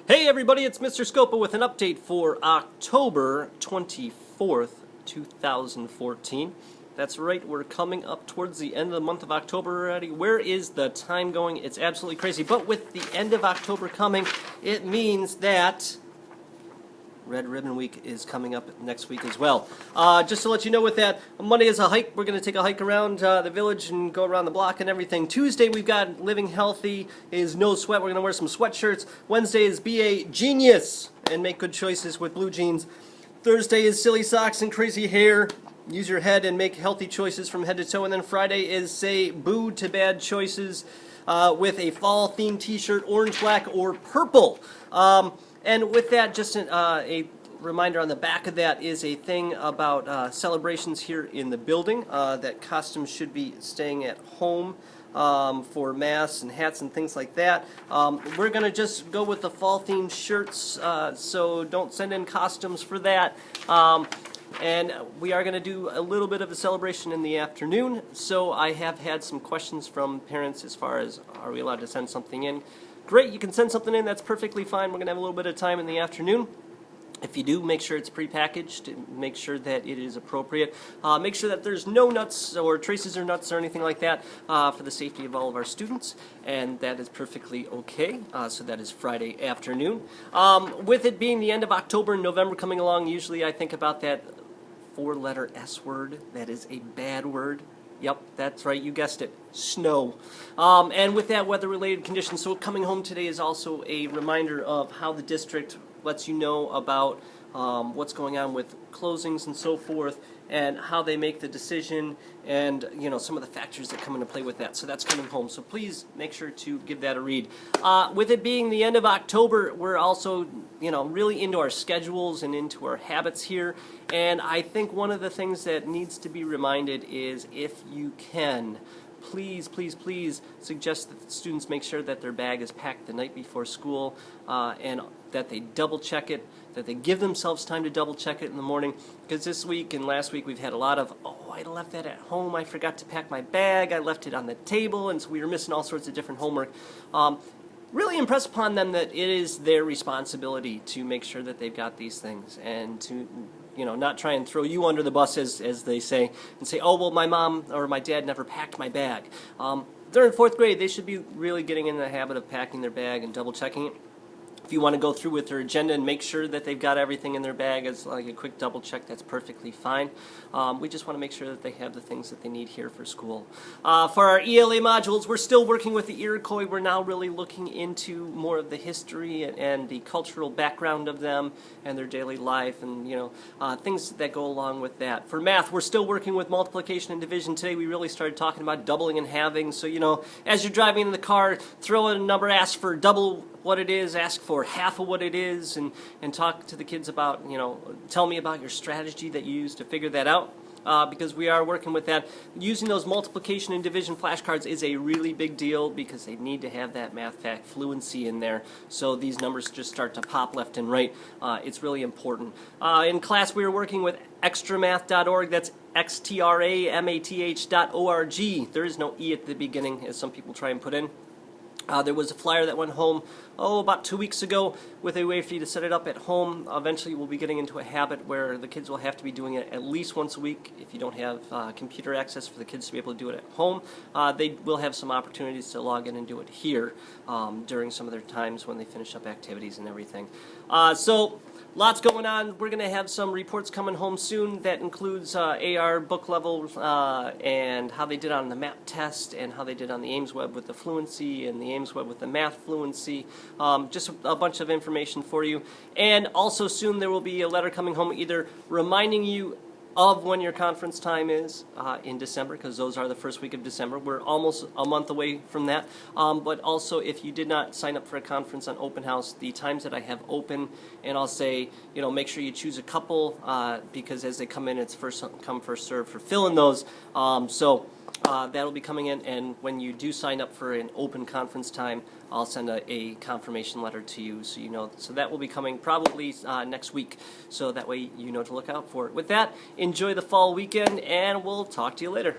Hey everybody, it's Mr. Scoppa with an update for October 24th, 2014. That's right, we're coming up towards the end of the month of October already. Where is the time going? It's absolutely crazy. But with the end of October coming, it means that Red Ribbon Week is coming up next week as well. Just to let you know with that, Monday is a hike. We're going to take a hike around the village and go around the block and everything. Tuesday we've got Living Healthy is No Sweat. We're going to wear some sweatshirts. Wednesday is Be a Genius and make good choices with blue jeans. Thursday is Silly Socks and Crazy Hair. Use your head and make healthy choices from head to toe. And then Friday is Say Boo to Bad Choices with a fall themed t-shirt, orange, black, or purple. And with that, just a reminder on the back of that is a thing about celebrations here in the building, that costumes should be staying at home for masks and hats and things like that. We're going to just go with the fall-themed shirts, so don't send in costumes for that. And we are going to do a little bit of a celebration in the afternoon, so I have had some questions from parents as far as, are we allowed to send something in? Great, you can send something in, that's perfectly fine. We're going to have a little bit of time in the afternoon. If you do, make sure it's prepackaged, make sure that it is appropriate. Make sure that there's no nuts or traces or nuts or anything like that for the safety of all of our students, and that is perfectly okay. So that is Friday afternoon. With it being the end of October and November coming along, usually I think about that four-letter S word. That is a bad word. Yep, that's right, you guessed it, snow. And with that weather-related conditions, so coming home today is also a reminder of how the district lets you know about what's going on with closings and so forth, and how they make the decision, and some of the factors that come into play with that. So that's coming home. So please make sure to give that a read. With it being the end of October, we're also really into our schedules and into our habits here. And I think one of the things that needs to be reminded is, if you can, please, please, please suggest that the students make sure that their bag is packed the night before school, and that they double check it, that they give themselves time to double check it in the morning, because this week and last week we've had a lot of, oh, I left that at home, I forgot to pack my bag, I left it on the table, and so we were missing all sorts of different homework. Really impress upon them that it is their responsibility to make sure that they've got these things, and to not try and throw you under the bus, as they say, and say, oh, well, my mom or my dad never packed my bag. They're in 4th grade. They should be really getting in the habit of packing their bag and double checking it. If you want to go through with their agenda and make sure that they've got everything in their bag as like a quick double check, that's perfectly fine. We just want to make sure that they have the things that they need here for school. For our ELA modules, we're still working with the Iroquois. We're now really looking into more of the history and the cultural background of them and their daily life, and things that go along with that. For math, we're still working with multiplication and division. Today we really started talking about doubling and halving. So as you're driving in the car, throw in a number, ask for double what it is, ask for half of what it is, and talk to the kids about, tell me about your strategy that you use to figure that out, because we are working with that. Using those multiplication and division flashcards is a really big deal, because they need to have that math fact fluency in there, so these numbers just start to pop left and right. It's really important. In class we are working with extramath.org. That's extramath.org. There is no E at the beginning, as some people try and put in. There was a flyer that went home, about 2 weeks ago, with a way for you to set it up at home. Eventually we'll be getting into a habit where the kids will have to be doing it at least once a week. If you don't have computer access for the kids to be able to do it at home, they will have some opportunities to log in and do it here during some of their times when they finish up activities and everything. So lots going on. We're going to have some reports coming home soon that includes AR book level, and how they did on the MAP test, and how they did on the Ames Web with the fluency, and the Ames Web with the math fluency. Just a bunch of information for you. And also soon there will be a letter coming home either reminding you of when your conference time is in December, because those are the first week of December. We're almost a month away from that. But also, if you did not sign up for a conference on Open House, the times that I have open, and I'll say, make sure you choose a couple, because as they come in, it's first come, first serve for filling those. That'll be coming in, and when you do sign up for an open conference time, I'll send a confirmation letter to you, so you know. So that will be coming probably next week, so that way you know to look out for it. With that, enjoy the fall weekend, and we'll talk to you later.